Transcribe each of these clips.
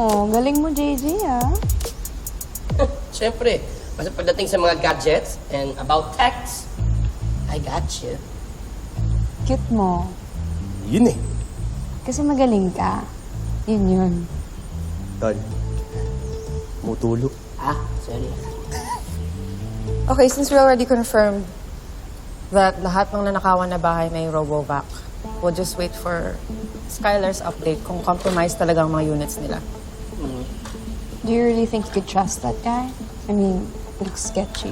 Oh, galing mo, JJ, ah. Siyempre, basta pagdating sa mga gadgets and about techs, I got you. Cute mo. Yun eh. Kasi magaling ka. Yun. Tol, mutulog. Sorry. Okay, since we already confirmed that lahat ng nanakawan na bahay may RoboVac, we'll just wait for Skylar's update kung compromised talaga ang mga units nila. Do you really think you could trust that guy? I mean, it looks sketchy.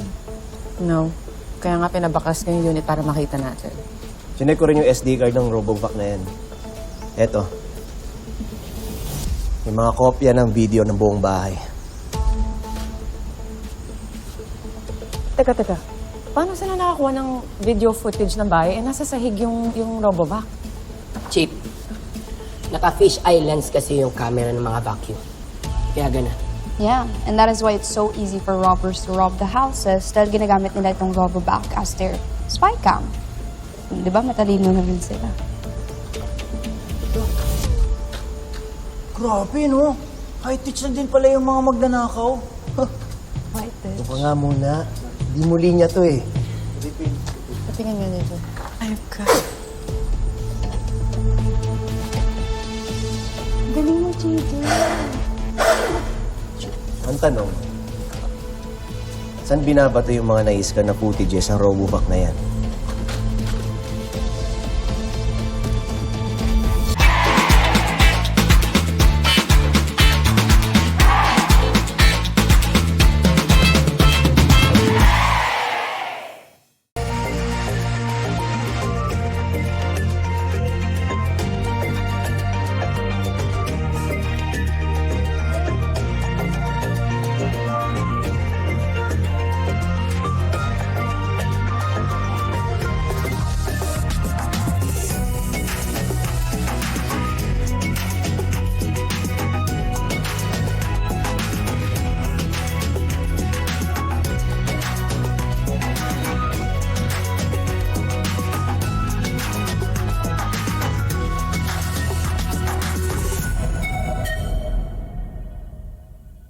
No. Kaya nga pinabaklas ko yung unit para makita natin. Chinek ko rin yung SD card ng RoboVac na yan. Eto. May mga kopya ng video ng buong bahay. Teka. Paano sila nakakuha ng video footage ng bahay? Nasa sahig yung RoboVac. Cheap. Naka-fish eye lens kasi yung camera ng mga vacuum. Kaya ganun. Yeah, and that is why it's so easy for robbers to rob the houses dahil ginagamit nila itong RoboVac as their spy cam. Di ba? Matalino na rin sila. Grabe, no? High-tech na din pala yung mga magnanakaw. Ito ka nga muna. Di mo linya to eh. Patingin nga dito. Ayop ka. Galing mo, JJ. Ang tanong, saan binabato yung mga na-scan na footages ng RoboVac na yan?